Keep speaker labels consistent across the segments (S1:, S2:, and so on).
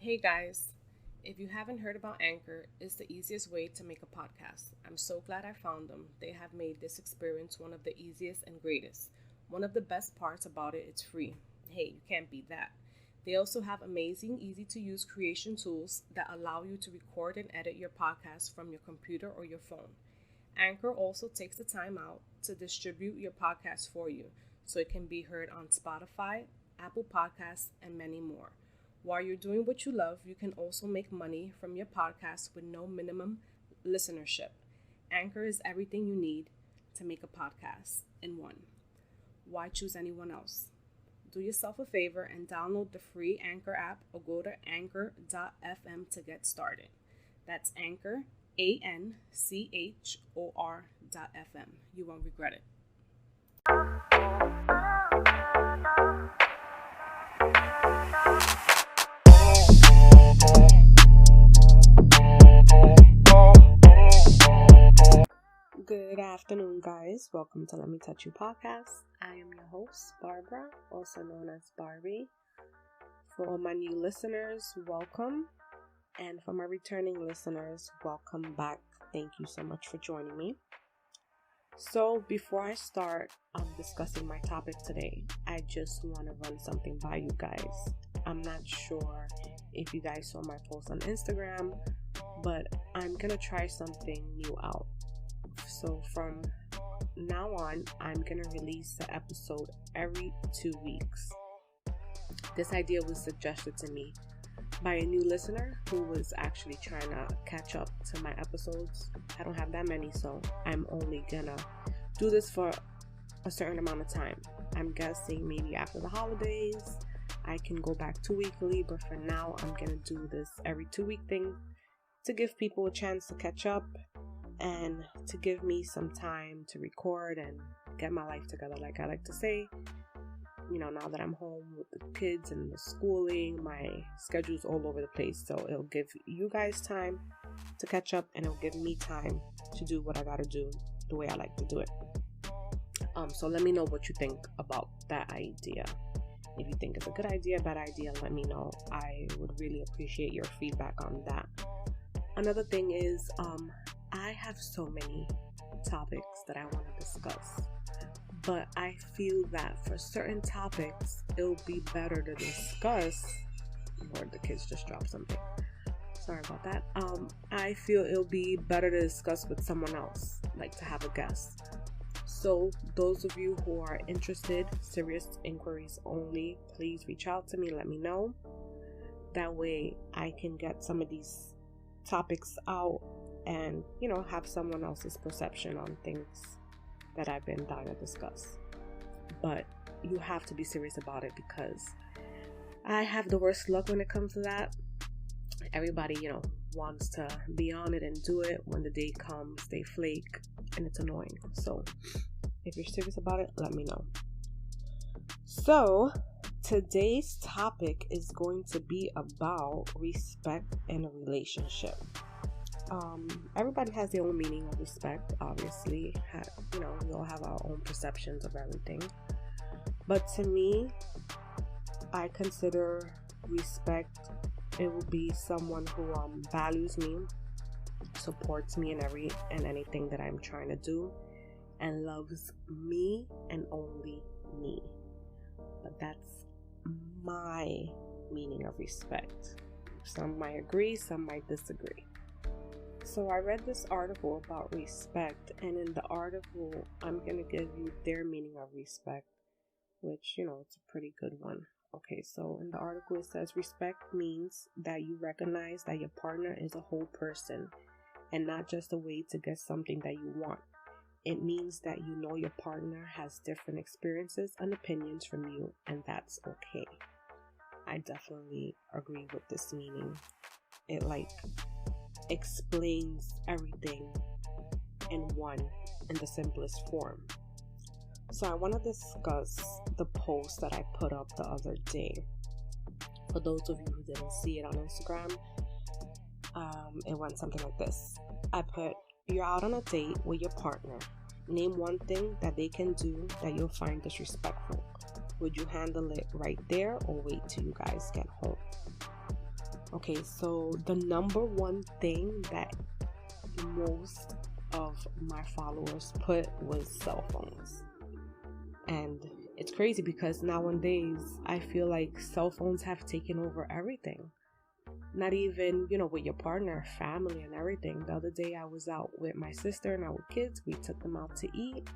S1: Hey guys, if you haven't heard about Anchor, it's the easiest way to make a podcast. I'm so glad I found them. They have made this experience one of the easiest and greatest. One of the best parts about it, it's free. Hey, you can't beat that. They also have amazing, easy to use creation tools that allow you to record and edit your podcast from your computer or your phone. Anchor also takes the time out to distribute your podcast for you so it can be heard on Spotify, Apple Podcasts, and many more. While you're doing what you love, you can also make money from your podcast with no minimum listenership. Anchor is everything you need to make a podcast in one. Why choose anyone else? Do yourself a favor and download the free Anchor app or go to anchor.fm to get started. That's Anchor, ANCHOR.fm. You won't regret it. Good afternoon, guys. Welcome to Let Me Touch You podcast. I am your host, Barbara, also known as Barbie. For all my new listeners, welcome. And for my returning listeners, welcome back. Thank you so much for joining me. So before I start discussing my topic today, I just want to run something by you guys. I'm not sure if you guys saw my post on Instagram, but I'm going to try something new out. So from now on, I'm going to release the episode every 2 weeks. This idea was suggested to me by a new listener who was actually trying to catch up to my episodes. I don't have that many, so I'm only going to do this for a certain amount of time. I'm guessing maybe after the holidays, I can go back to weekly, but for now, I'm going to do this every 2 week thing to give people a chance to catch up and to give me some time to record and get my life together. Like I like to say, now that I'm home with the kids and the schooling, my schedule's all over the place. So it'll give you guys time to catch up and it'll give me time to do what I gotta do the way I like to do it. So let me know what you think about that idea. If you think it's a good idea, bad idea, let me know. I would really appreciate your feedback on that. Another thing is, I have so many topics that I want to discuss, but I feel that for certain topics, it'll be better to discuss. Lord, the kids just dropped something. Sorry about that. I feel it'll be better to discuss with someone else, like to have a guest. So those of you who are interested, serious inquiries only, please reach out to me. Let me know. That way I can get some of these topics out and have someone else's perception on things that I've been dying to discuss. But you have to be serious about it because I have the worst luck when it comes to that. Everybody wants to be on it and do it. When the day comes, they flake and it's annoying. So if you're serious about it, let me know. So today's topic is going to be about respect in a relationship. Everybody has their own meaning of respect, obviously. We all have our own perceptions of everything. But to me, I consider respect, it will be someone who values me, supports me in anything that I'm trying to do, and loves me and only me. But that's my meaning of respect. Some might agree, some might disagree. So I read this article about respect, and in the article, I'm going to give you their meaning of respect, which, it's a pretty good one. Okay, so in the article, it says respect means that you recognize that your partner is a whole person and not just a way to get something that you want. It means that you know your partner has different experiences and opinions from you, and that's okay. I definitely agree with this meaning. It explains everything in the simplest form. So I want to discuss the post that I put up the other day. For those of you who didn't see it on Instagram, it went something like this. I put, you're out on a date with your partner. Name one thing that they can do that you'll find disrespectful. Would you handle it right there or wait till you guys get home? Okay, so the number one thing that most of my followers put was cell phones. And it's crazy because nowadays I feel like cell phones have taken over everything. Not even, with your partner, family and everything. The other day I was out with my sister and our kids. We took them out to eat.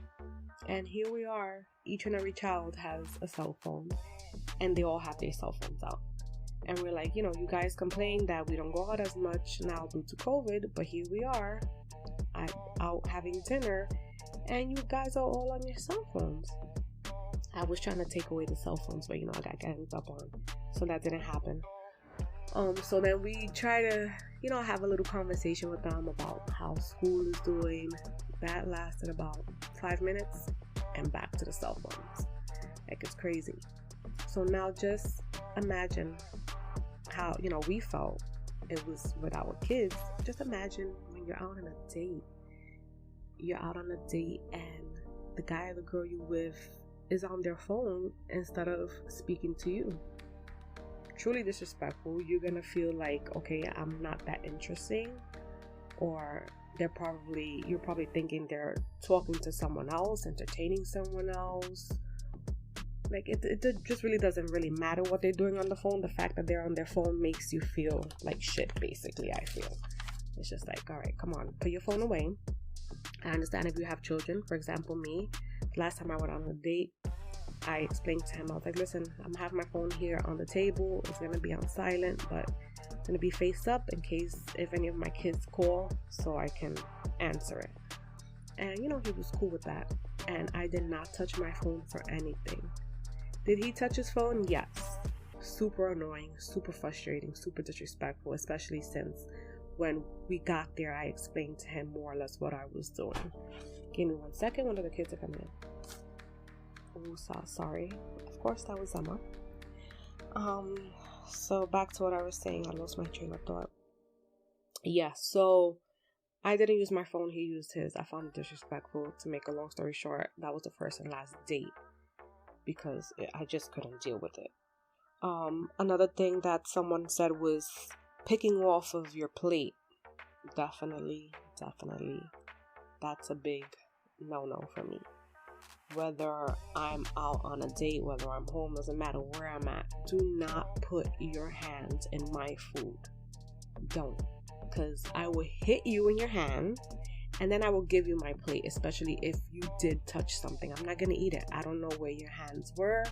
S1: And here we are. Each and every child has a cell phone. And they all have their cell phones out. And we're like, you guys complain that we don't go out as much now due to COVID. But here we are out having dinner. And you guys are all on your cell phones. I was trying to take away the cell phones, but I got gangs up on. So that didn't happen. So then we try to, have a little conversation with them about how school is doing. That lasted about 5 minutes and back to the cell phones. Like, it's crazy. So now just imagine how, we felt it was with our kids. Just imagine when you're out on a date. You're out on a date and the guy or the girl you with is on their phone instead of speaking to you. Truly disrespectful. You're gonna feel like, okay, I'm not that interesting, or you're probably thinking they're talking to someone else, entertaining someone else. Like, it just really doesn't really matter what they're doing on the phone. The fact that they're on their phone makes you feel like shit, basically. I feel it's just like, all right, come on, put your phone away. I understand if you have children. For example, me, last time I went on a date, I explained to him, I was like, listen, I'm having my phone here on the table. It's going to be on silent, but it's going to be face up in case if any of my kids call so I can answer it. And, he was cool with that. And I did not touch my phone for anything. Did he touch his phone? Yes. Super annoying, super frustrating, super disrespectful, especially since when we got there, I explained to him more or less what I was doing. Give me 1 second. One of the kids are coming in. Oh, sorry. Of course, that was Emma. So back to what I was saying. I lost my train of thought. Yeah, so I didn't use my phone. He used his. I found it disrespectful. To make a long story short, that was the first and last date because I just couldn't deal with it. Another thing that someone said was picking off of your plate. Definitely. That's a big no-no for me. Whether I'm out on a date, whether I'm home, doesn't matter where I'm at. Do not put your hands in my food. Don't. Because I will hit you in your hand and then I will give you my plate, especially if you did touch something. I'm not going to eat it. I don't know where your hands were.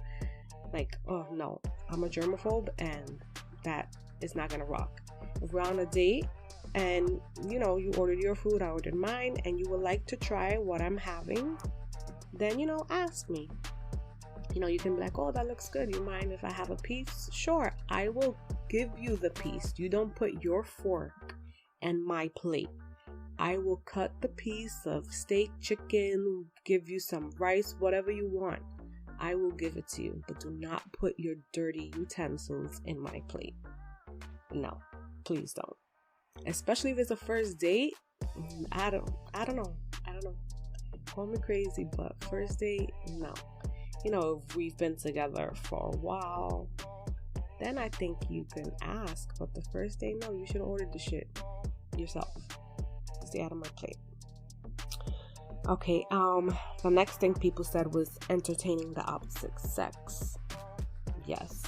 S1: Like, oh no, I'm a germaphobe and that is not going to rock. If we're on a date and, you ordered your food, I ordered mine, and you would like to try what I'm having, then, ask me. You can be like, oh, that looks good. You mind if I have a piece? Sure, I will give you the piece. You don't put your fork in my plate. I will cut the piece of steak, chicken, give you some rice, whatever you want. I will give it to you, but do not put your dirty utensils in my plate. No, please don't. Especially if it's a first date. I don't know. Call me crazy, but first date, no. If we've been together for a while, then I think you can ask. But the first date, no, you should order the shit yourself. Stay out of my plate. Okay, the next thing people said was entertaining the opposite sex. Yes.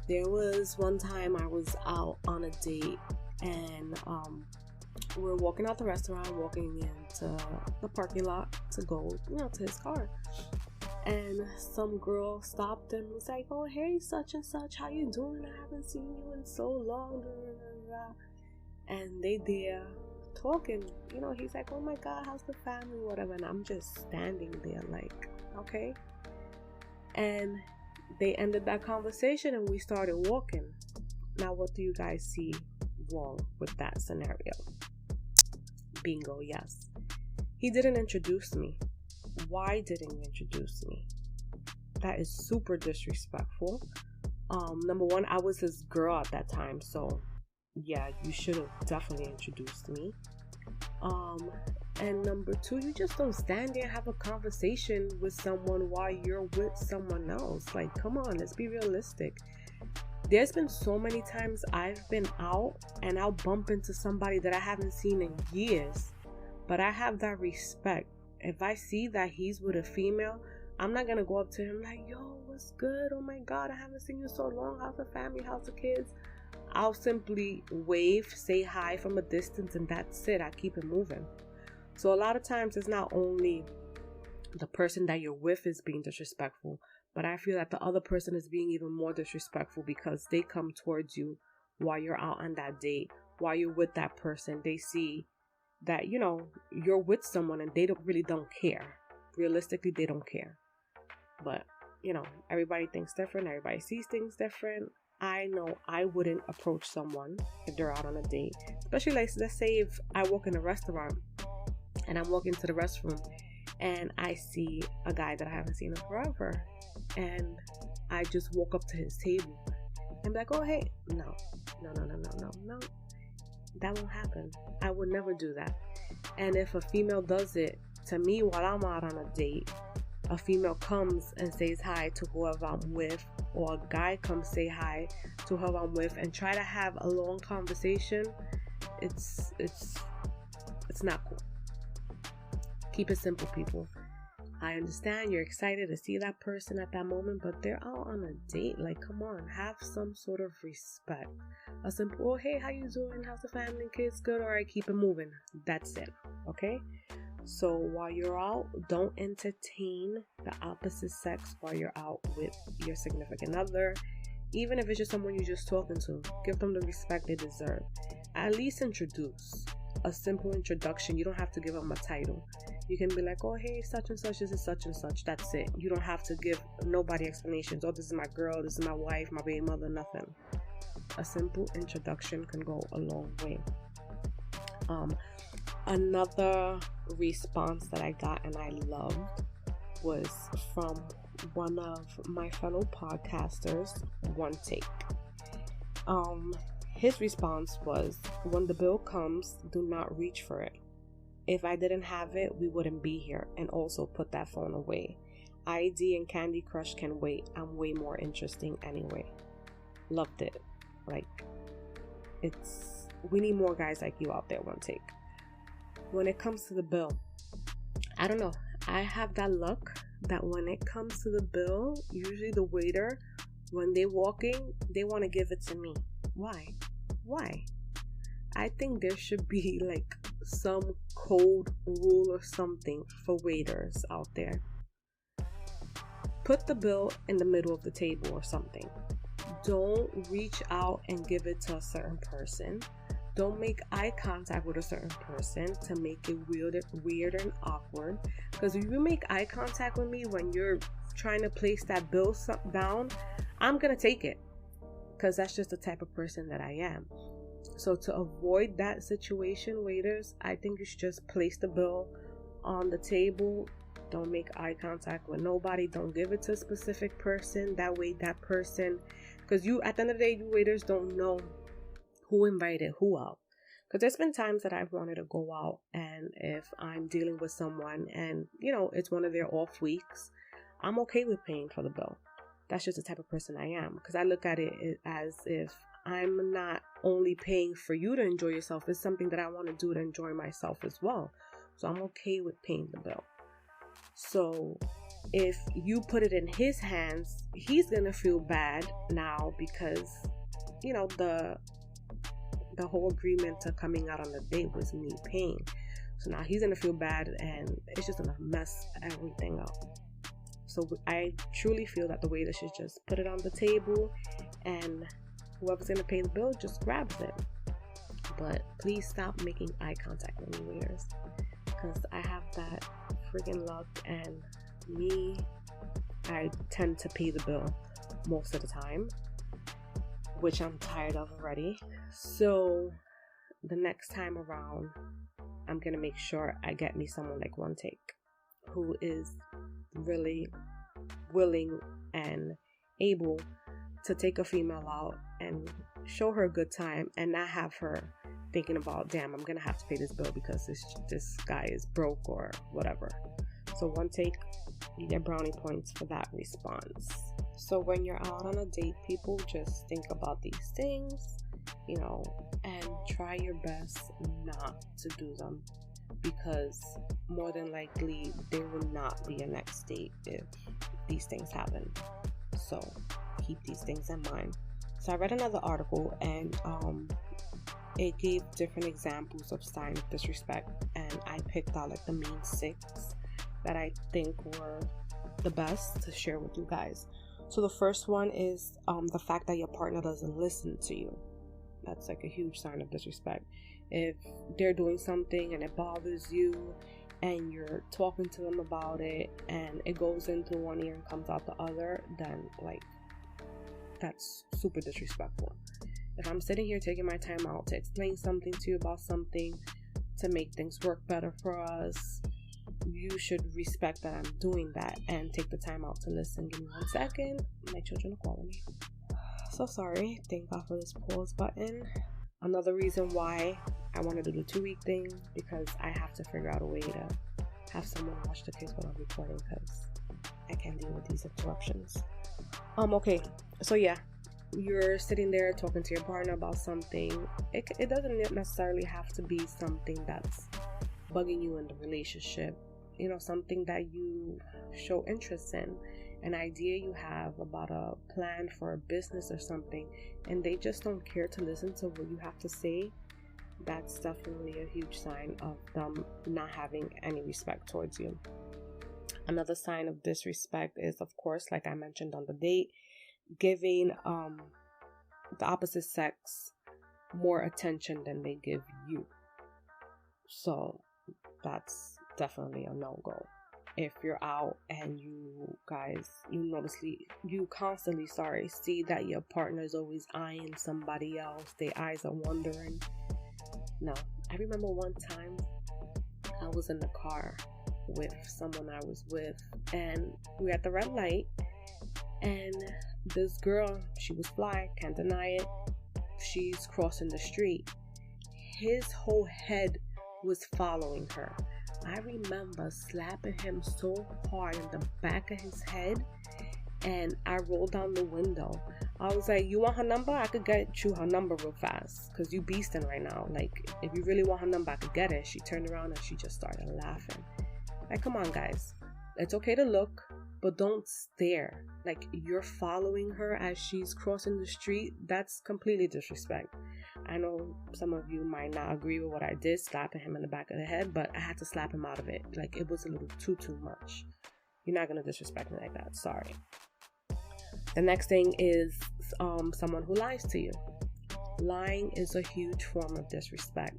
S1: There was one time I was out on a date and we were walking out the restaurant, walking into the parking lot to go, to his car. And some girl stopped and was like, oh, hey, such and such, how you doing? I haven't seen you in so long. And they there talking. He's like, oh my God, how's the family, whatever. And I'm just standing there like, okay. And they ended that conversation and we started walking. Now, what do you guys see wrong with that scenario? Bingo, yes. He didn't introduce me. Why didn't you introduce me? That is super disrespectful. Number one, I was his girl at that time, so yeah, you should have definitely introduced me. And number two, you just don't stand there and have a conversation with someone while you're with someone else. Like, come on, let's be realistic. There's been so many times I've been out and I'll bump into somebody that I haven't seen in years, but I have that respect. If I see that he's with a female, I'm not gonna go up to him like, yo, what's good? Oh my God, I haven't seen you so long. How's the family? How's the kids? I'll simply wave, say hi from a distance, and that's it. I keep it moving. So a lot of times it's not only the person that you're with is being disrespectful, but I feel that the other person is being even more disrespectful because they come towards you while you're out on that date, while you're with that person. They see that, you know, you're with someone and they don't care. Realistically, they don't care. But, you know, everybody thinks different. Everybody sees things different. I know I wouldn't approach someone if they're out on a date. Especially, like, let's say if I walk in a restaurant and I'm walking to the restroom and I see a guy that I haven't seen in forever, and I just walk up to his table and be like, oh, hey. No. That won't happen. I would never do that. And if a female does it to me while I'm out on a date, a female comes and says hi to whoever I'm with, or a guy comes say hi to whoever I'm with and try to have a long conversation, it's not cool. Keep it simple, people. I understand you're excited to see that person at that moment, but they're out on a date. Like, come on, have some sort of respect. A simple, oh, hey, how you doing? How's the family, kids? Good? All right, keep it moving. That's it, okay? So while you're out, don't entertain the opposite sex while you're out with your significant other. Even if it's just someone you're just talking to, give them the respect they deserve. At least introduce. A simple introduction. You don't have to give them a title. You can be like, oh, hey, such and such, this is such and such. That's it. You don't have to give nobody explanations. Oh, this is my girl, this is my wife, my baby mother, nothing. A simple introduction can go a long way. Another response that I got and I loved was from one of my fellow podcasters, One Take. His response was, when the bill comes, do not reach for it. If I didn't have it, we wouldn't be here. And also put that phone away. ID and Candy Crush can wait. I'm way more interesting anyway. Loved it. Like, we need more guys like you out there, One Take. When it comes to the bill, I don't know. I have that luck that when it comes to the bill, usually the waiter, when they're walking, they want to give it to me. Why? I think there should be like some code rule or something for waiters out there. Put the bill in the middle of the table or something. Don't reach out and give it to a certain person. Don't make eye contact with a certain person to make it weird and awkward. Because if you make eye contact with me when you're trying to place that bill down, I'm going to take it. Because that's just the type of person that I am. So to avoid that situation, waiters, I think you should just place the bill on the table. Don't make eye contact with nobody. Don't give it to a specific person. That way that person, because at the end of the day, you waiters don't know who invited who out. Because there's been times that I've wanted to go out, and if I'm dealing with someone and, you know, it's one of their off weeks, I'm okay with paying for the bill. That's just the type of person I am. Because I look at it as if I'm not only paying for you to enjoy yourself, it's something that I want to do to enjoy myself as well. So I'm okay with paying the bill. So if you put it in his hands, he's going to feel bad now because, you know, the whole agreement to coming out on the date was me paying. So now he's going to feel bad and it's just going to mess everything up. So I truly feel that the waiter should just put it on the table and whoever's going to pay the bill just grabs it. But please stop making eye contact with me, waiters, because I have that friggin' luck, and I tend to pay the bill most of the time, which I'm tired of already. So the next time around, I'm going to make sure I get me someone like One Take who is really willing and able to take a female out and show her a good time and not have her thinking about, damn, I'm gonna have to pay this bill because this guy is broke or whatever. So One Take, you get brownie points for that response. So when you're out on a date, people, just think about these things, and try your best not to do them, because more than likely there will not be a next date if these things happen. So keep these things in mind. So I read another article, and it gave different examples of signs of disrespect, and I picked out like the main 6 that I think were the best to share with you guys. So the first one is the fact that your partner doesn't listen to you. That's like a huge sign of disrespect. If they're doing something and it bothers you, and you're talking to them about it, and it goes into one ear and comes out the other, then like that's super disrespectful. If I'm sitting here taking my time out to explain something to you about something to make things work better for us, you should respect that I'm doing that and take the time out to listen. Give me 1 second. My children are calling me. So sorry. Thank God for this pause button. Another reason why I wanted to do 2-week thing, because I have to figure out a way to have someone watch the kids while I'm recording, because I can't deal with these interruptions. Okay. So yeah, you're sitting there talking to your partner about something. It doesn't necessarily have to be something that's bugging you in the relationship. Something that you show interest in, an idea you have about a plan for a business or something, and they just don't care to listen to what you have to say. That's definitely a huge sign of them not having any respect towards you. Another sign of disrespect is, of course, like I mentioned on the date, giving the opposite sex more attention than they give you. So that's definitely a no-go. If you're out and you constantly see that your partner is always eyeing somebody else, their eyes are wandering. No. I remember one time I was in the car with someone I was with, and we were at the red light, and this girl, she was fly, can't deny it, she's crossing the street. His whole head was following her. I remember slapping him so hard in the back of his head, and I rolled down the window. I was like, you want her number? I could get you her number real fast, because you beasting right now. Like, if you really want her number, I could get it. She turned around and she just started laughing. Like, come on, guys. It's okay to look, but don't stare. Like, you're following her as she's crossing the street. That's completely disrespect. I know some of you might not agree with what I did, slapping him in the back of the head, but I had to slap him out of it. Like, it was a little too much. You're not going to disrespect me like that. Sorry. The next thing is someone who lies to you. Lying is a huge form of disrespect.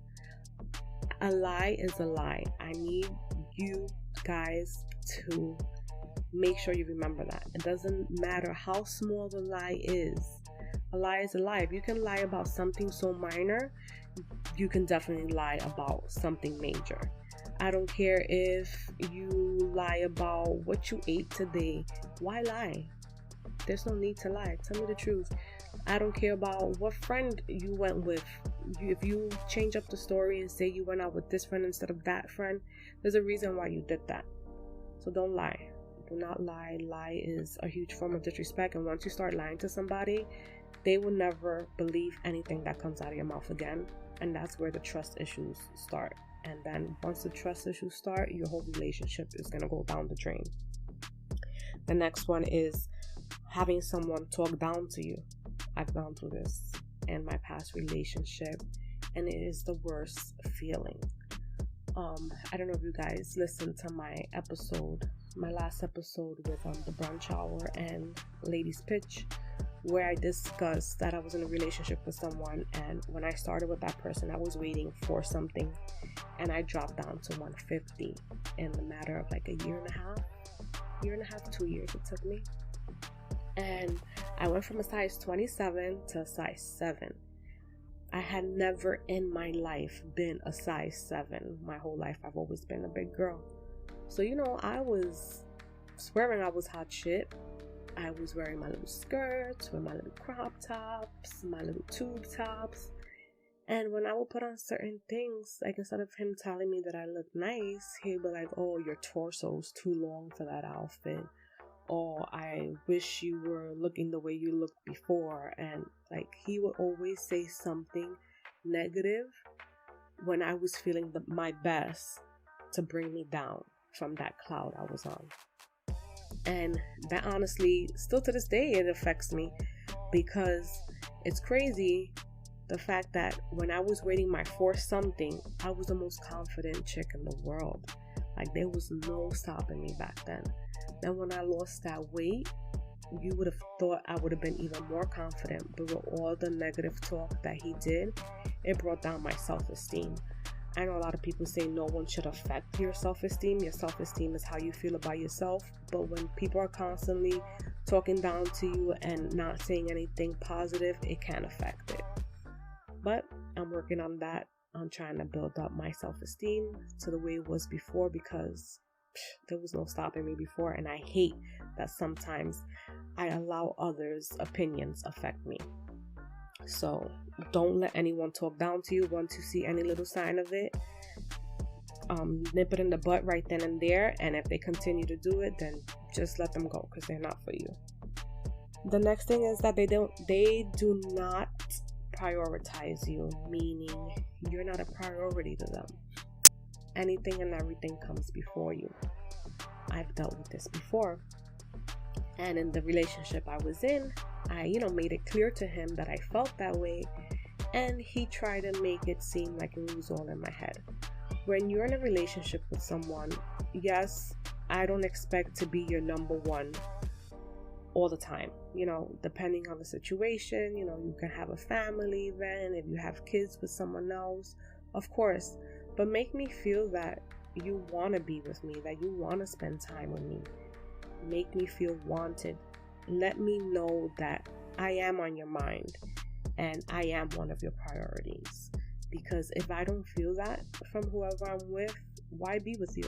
S1: A lie is a lie. I need you guys to make sure you remember that. It doesn't matter how small the lie is. A lie is a lie. If you can lie about something so minor, you can definitely lie about something major. I don't care if you lie about what you ate today. Why lie? There's no need to lie. Tell me the truth. I don't care about what friend you went with. If you change up the story and say you went out with this friend instead of that friend, there's a reason why you did that. So don't lie. Do not lie. Lie is a huge form of disrespect, and once you start lying to somebody, they will never believe anything that comes out of your mouth again, and that's where the trust issues start. And then once the trust issues start, your whole relationship is going to go down the drain. The next one is having someone talk down to you. I've gone through this in my past relationship, and it is the worst feeling. I don't know if you guys listened to my last episode with the brunch hour and ladies pitch, where I discussed that I was in a relationship with someone, and when I started with that person, I was waiting for something, and I dropped down to 150 in the matter of like a year and a half, 2 years it took me. And I went from a size 27 to a size 7. I had never in my life been a size 7. My whole life, I've always been a big girl. So, I was swearing I was hot shit. I was wearing my little skirts, with my little crop tops, my little tube tops. And when I would put on certain things, like instead of him telling me that I look nice, he'd be like, oh, your torso's too long for that outfit. or I wish you were looking the way you looked before. And like, he would always say something negative when I was feeling my best to bring me down from that cloud I was on. And that honestly, still to this day, it affects me, because it's crazy the fact that when I was waiting my fourth something, I was the most confident chick in the world. Like, there was no stopping me back then. Then when I lost that weight, you would have thought I would have been even more confident, but with all the negative talk that he did, it brought down my self-esteem. I know a lot of people say no one should affect your self-esteem. Your self-esteem is how you feel about yourself. But when people are constantly talking down to you and not saying anything positive, it can affect it. But I'm working on that. I'm trying to build up my self-esteem to the way it was before, because there was no stopping me before. And I hate that sometimes I allow others' opinions affect me. So don't let anyone talk down to you. Once you see any little sign of it, nip it in the butt right then and there. And if they continue to do it, then just let them go, because they're not for you. The next thing is that they do not prioritize you, meaning you're not a priority to them. Anything and everything comes before you. I've dealt with this before. And in the relationship I was in, I, made it clear to him that I felt that way, and he tried to make it seem like it was all in my head. When you're in a relationship with someone, yes, I don't expect to be your number one all the time. Depending on the situation, you can have a family then, if you have kids with someone else, of course, but make me feel that you want to be with me, that you want to spend time with me. Make me feel wanted. Let me know that I am on your mind and I am one of your priorities. Because if I don't feel that from whoever I'm with, why be with you?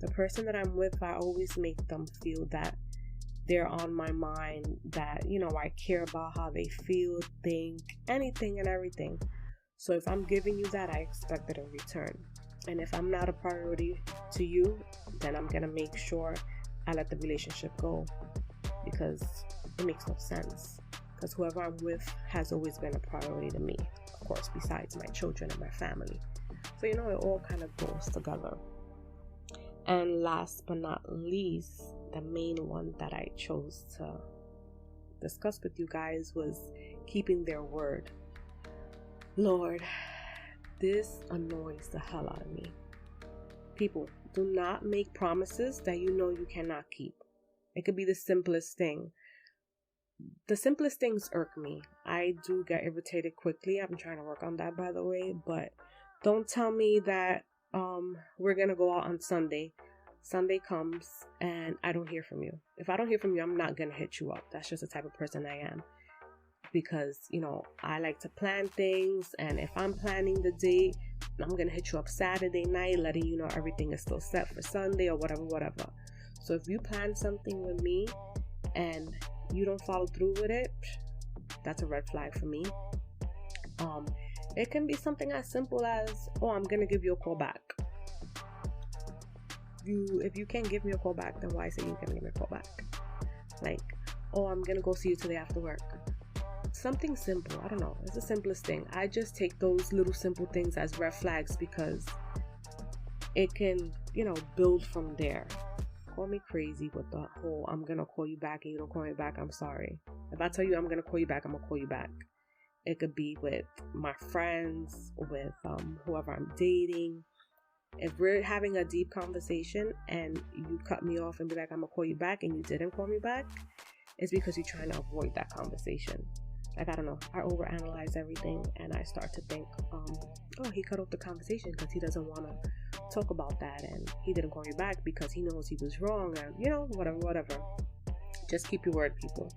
S1: The person that I'm with, I always make them feel that they're on my mind, that, I care about how they feel, think, anything and everything. So if I'm giving you that, I expect it in return. And if I'm not a priority to you, then I'm going to make sure I let the relationship go, because it makes no sense. Because whoever I'm with has always been a priority to me, of course, besides my children and my family. So, it all kind of goes together. And last but not least, the main one that I chose to discuss with you guys was keeping their word. Lord, this annoys the hell out of me. People, do not make promises that you cannot keep. It could be the simplest thing. The simplest things irk me. I do get irritated quickly. I'm trying to work on that, by the way. But don't tell me that we're going to go out on Sunday. Sunday comes and I don't hear from you. If I don't hear from you, I'm not going to hit you up. That's just the type of person I am. Because, I like to plan things. And if I'm planning the date, I'm going to hit you up Saturday night, letting you know everything is still set for Sunday or whatever. So if you plan something with me and you don't follow through with it, that's a red flag for me. It can be something as simple as, I'm going to give you a call back. If you can't give me a call back, then why say you can give me a call back? Like, I'm going to go see you today after work. Something simple. I don't know. It's the simplest thing. I just take those little simple things as red flags, because it can, build from there. Call me crazy with the whole, I'm going to call you back and you don't call me back, I'm sorry. If I tell you I'm going to call you back, I'm going to call you back. It could be with my friends, with whoever I'm dating. If we're having a deep conversation and you cut me off and be like, I'm going to call you back, and you didn't call me back, it's because you're trying to avoid that conversation. Like, I don't know, I overanalyze everything and I start to think, he cut off the conversation because he doesn't want to talk about that, and he didn't call me back because he knows he was wrong, and whatever. Just keep your word, people.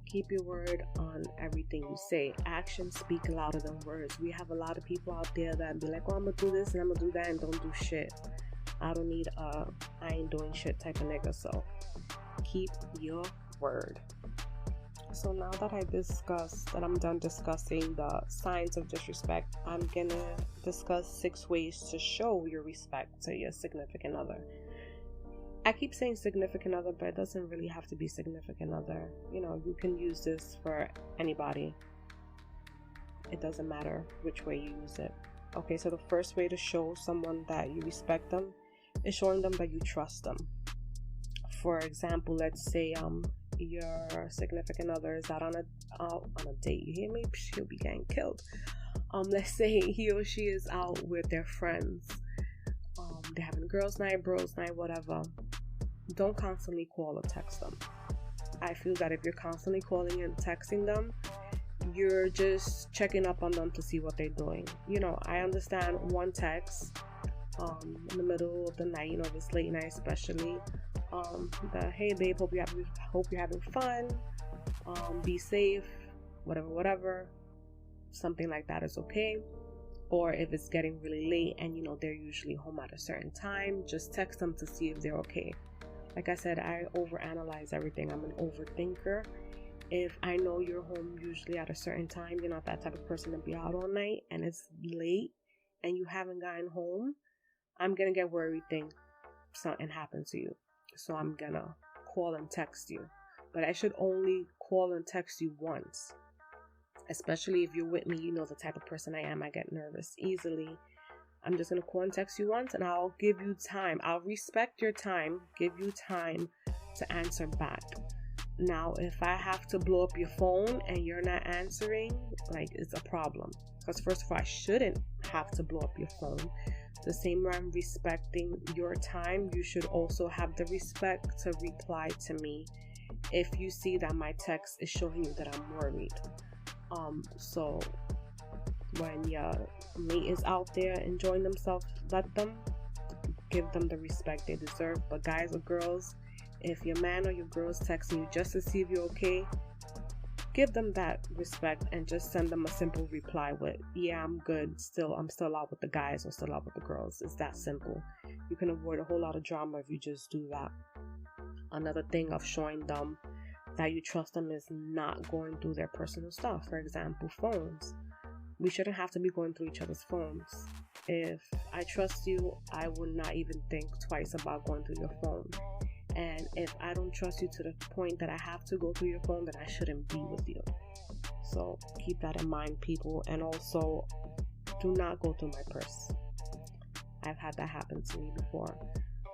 S1: Keep your word on everything you say. Actions speak louder than words. We have a lot of people out there that be like, I'm going to do this and I'm going to do that and don't do shit. I don't need I ain't doing shit type of nigga. So keep your word. So now that I'm done discussing the signs of disrespect, I'm going to discuss 6 ways to show your respect to your significant other. I keep saying significant other, but it doesn't really have to be significant other. You know, you can use this for anybody. It doesn't matter which way you use it. Okay, so the first way to show someone that you respect them is showing them that you trust them. For example, let's say your significant other is out on a date. You hear me? She'll be getting killed. Let's say he or she is out with their friends. They're having a girls' night, bros' night, whatever. Don't constantly call or text them. I feel that if you're constantly calling and texting them, you're just checking up on them to see what they're doing. You know, I understand one text in the middle of the night, you know, this late night especially. The hey babe, hope you're having fun. Be safe, whatever. Something like that is okay. Or if it's getting really late and you know they're usually home at a certain time, just text them to see if they're okay. Like I said, I overanalyze everything. I'm an overthinker. If I know you're home usually at a certain time, you're not that type of person to be out all night and it's late and you haven't gotten home, I'm gonna get worried think something happened to you. So I'm gonna call and text you. But I should only call and text you once. Especially if you're with me, you know the type of person I am. I get nervous easily. I'm just going to call and text you once and I'll give you time. I'll respect your time, give you time to answer back. Now, if I have to blow up your phone and you're not answering, like, it's a problem. Because first of all, I shouldn't have to blow up your phone. The same way I'm respecting your time, you should also have the respect to reply to me if you see that my text is showing you that I'm worried. So when your mate is out there enjoying themselves, give them the respect they deserve. But guys or girls, if your man or your girl is texting you just to see if you're okay, give them that respect and just send them a simple reply with, yeah, I'm good. I'm still out with the guys or still out with the girls. It's that simple. You can avoid a whole lot of drama if you just do that. Another thing of showing them that you trust them is not going through their personal stuff. For example, phones. We shouldn't have to be going through each other's phones. If I trust you, I would not even think twice about going through your phone. And if I don't trust you to the point that I have to go through your phone, then I shouldn't be with you. So keep that in mind, people. And also, do not go through my purse. I've had that happen to me before.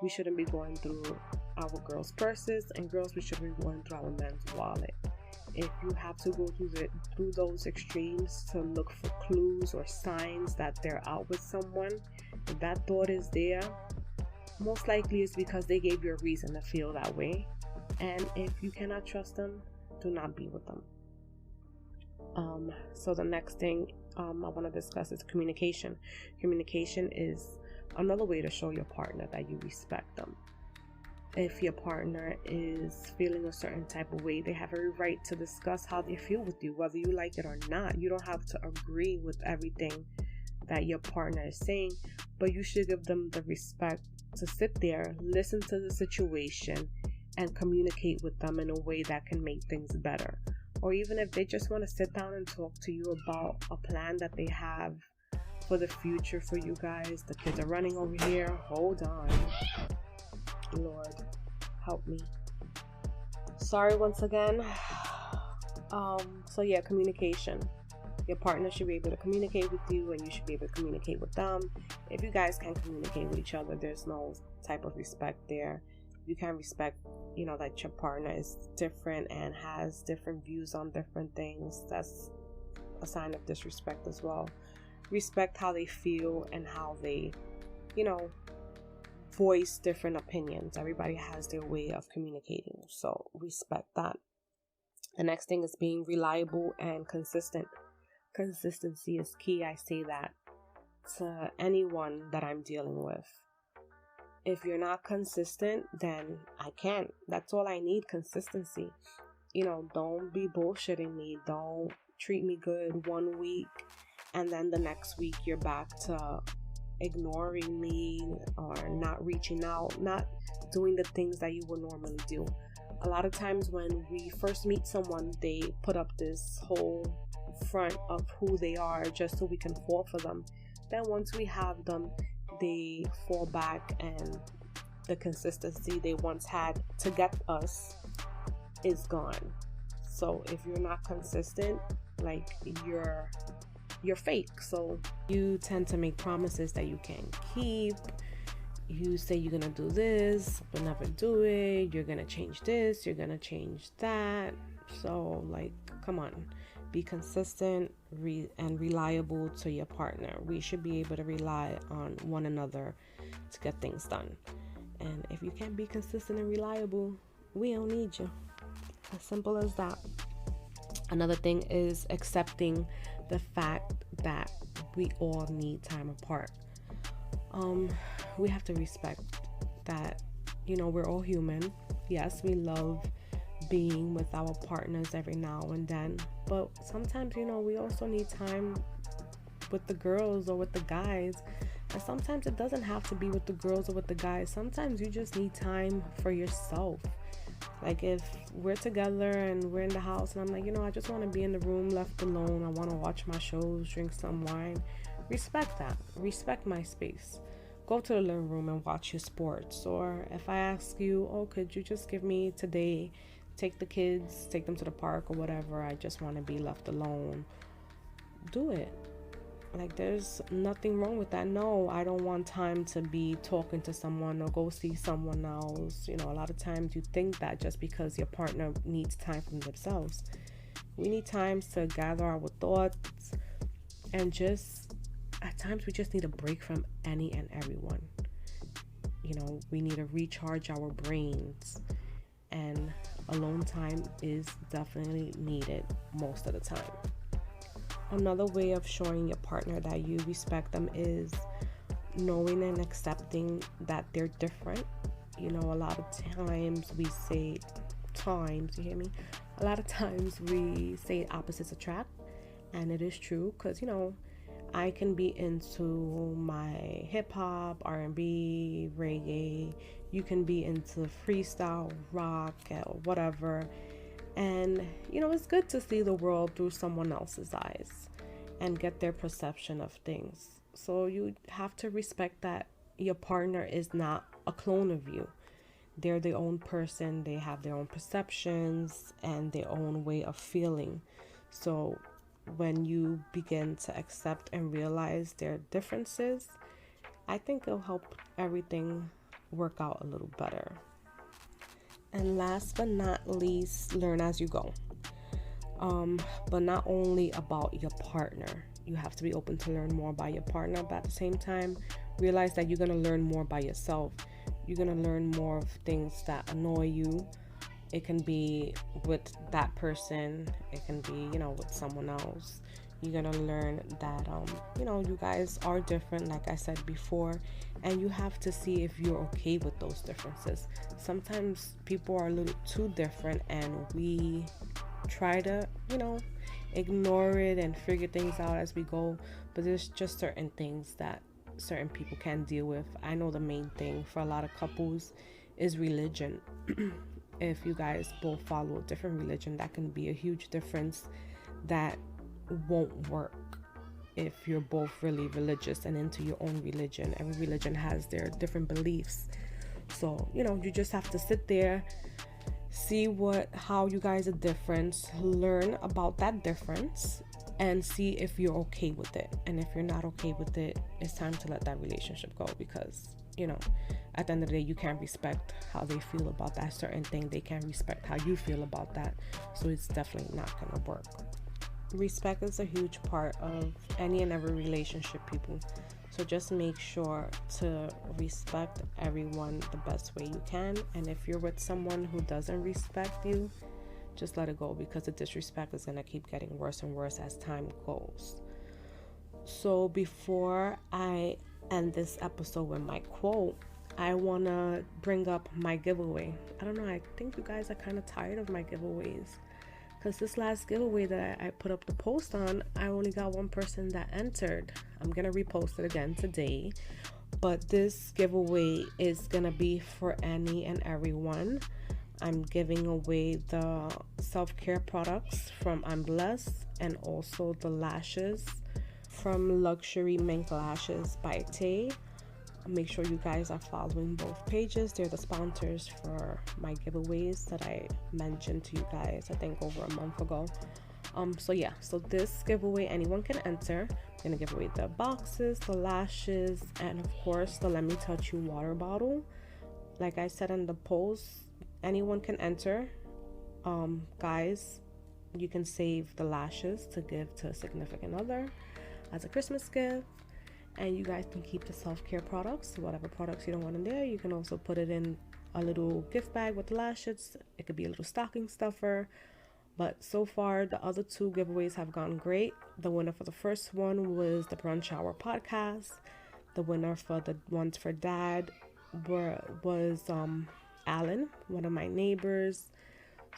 S1: We shouldn't be going through our girls' purses, and girls, we shouldn't be going through our men's wallet. If you have to go through those extremes to look for clues or signs that they're out with someone, if that thought is there, most likely it's because they gave you a reason to feel that way. And if you cannot trust them, do not be with them. So the next thing I want to discuss is communication. Communication is another way to show your partner that you respect them. If your partner is feeling a certain type of way, they have every right to discuss how they feel with you, whether you like it or not. You don't have to agree with everything that your partner is saying, but you should give them the respect to sit there, listen to the situation, and communicate with them in a way that can make things better. Or even if they just want to sit down and talk to you about a plan that they have for the future for you guys. The kids are running over here. Hold on. Lord, help me. Sorry once again. So yeah, communication. Your partner should be able to communicate with you, and you should be able to communicate with them. If you guys can't communicate with each other, there's no type of respect there. You can respect, that your partner is different and has different views on different things. That's a sign of disrespect as well. Respect how they feel and how they, voice different opinions. Everybody has their way of communicating, so respect that. The next thing is being reliable and consistent. Consistency is key. I say that to anyone that I'm dealing with. If you're not consistent, then I can't. That's all I need, consistency. Don't be bullshitting me. Don't treat me good 1 week and then the next week you're back to ignoring me or not reaching out, not doing the things that you would normally do. A lot of times when we first meet someone, they put up this whole front of who they are just so we can fall for them. Then once we have them, they fall back and the consistency they once had to get us is gone. So if you're not consistent, like you're fake. So you tend to make promises that you can't keep. You say you're gonna do this but never do it. You're gonna change this, you're gonna change that. So like, come on, be consistent and reliable to your partner. We should be able to rely on one another to get things done. And if you can't be consistent and reliable, we don't need you. As simple as that. Another thing is accepting the fact that we all need time apart. We have to respect that, we're all human. Yes, we love being with our partners every now and then, but sometimes, we also need time with the girls or with the guys. And sometimes it doesn't have to be with the girls or with the guys. Sometimes you just need time for yourself. Like if we're together and we're in the house and I'm like, I just want to be in the room left alone. I want to watch my shows, drink some wine. Respect that. Respect my space. Go to the living room and watch your sports. Or if I ask you, could you just give me today, take the kids, take them to the park or whatever. I just want to be left alone. Do it. Like, there's nothing wrong with that. No, I don't want time to be talking to someone or go see someone else. A lot of times you think that just because your partner needs time for themselves. We need times to gather our thoughts and just, at times we just need a break from any and everyone. We need to recharge our brains, and alone time is definitely needed most of the time. Another way of showing your partner that you respect them is knowing and accepting that they're different. A lot of times we say you hear me? A lot of times we say opposites attract, and it is true because, I can be into my hip hop, R&B, reggae. You can be into freestyle, rock, or whatever. And, it's good to see the world through someone else's eyes and get their perception of things. So you have to respect that your partner is not a clone of you. They're their own person. They have their own perceptions and their own way of feeling. So when you begin to accept and realize their differences, I think it'll help everything work out a little better. And last but not least, learn as you go. But not only about your partner. You have to be open to learn more about your partner, but at the same time, realize that you're going to learn more by yourself. You're going to learn more of things that annoy you. It can be with that person. It can be, with someone else. You're going to learn that, you guys are different, like I said before, and you have to see if you're okay with those differences. Sometimes people are a little too different and we try to, ignore it and figure things out as we go. But there's just certain things that certain people can't deal with. I know the main thing for a lot of couples is religion. If you guys both follow a different religion, that can be a huge difference that won't work. If you're both really religious and into your own religion, every religion has their different beliefs. So, you just have to sit there, see how you guys are different, learn about that difference, and see if you're okay with it. And if you're not okay with it, it's time to let that relationship go, because, at the end of the day, you can't respect how they feel about that certain thing. They can't respect how you feel about that. So it's definitely not going to work. Respect is a huge part of any and every relationship, people. So just make sure to respect everyone the best way you can. And if you're with someone who doesn't respect you, just let it go, because the disrespect is going to keep getting worse and worse as time goes. So before I end this episode with my quote, I want to bring up my giveaway. I don't know, I think you guys are kind of tired of my giveaways. Because this last giveaway that I put up the post on, I only got one person that entered. I'm going to repost it again today. But this giveaway is going to be for any and everyone. I'm giving away the self-care products from I'm Blessed, and also the lashes from Luxury Mink Lashes by Tay. Make sure you guys are following both pages. They're the sponsors for my giveaways that I mentioned to you guys, I think over a month ago. So this giveaway, anyone can enter. I'm gonna give away the boxes, the lashes, and of course the Let Me Touch You water bottle. Like I said in the post, anyone can enter. Guys, you can save the lashes to give to a significant other as a Christmas gift, and you guys can keep the self-care products, whatever products you don't want in there. You can also put it in a little gift bag with the lashes. It could be a little stocking stuffer. But so far, the other two giveaways have gone great. The winner for the first one was the Brunch Hour podcast. The winner for the ones for Dad was Alan, one of my neighbors.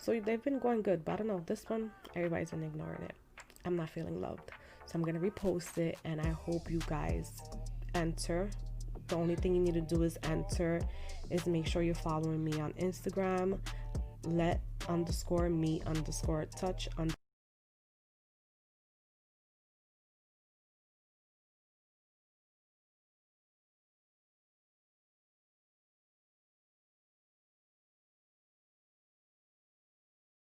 S1: So they've been going good, but I don't know, this one, everybody's been ignoring it. I'm not feeling loved. So I'm going to repost it, and I hope you guys enter. The only thing you need to do is enter, is make sure you're following me on Instagram, let_me_touch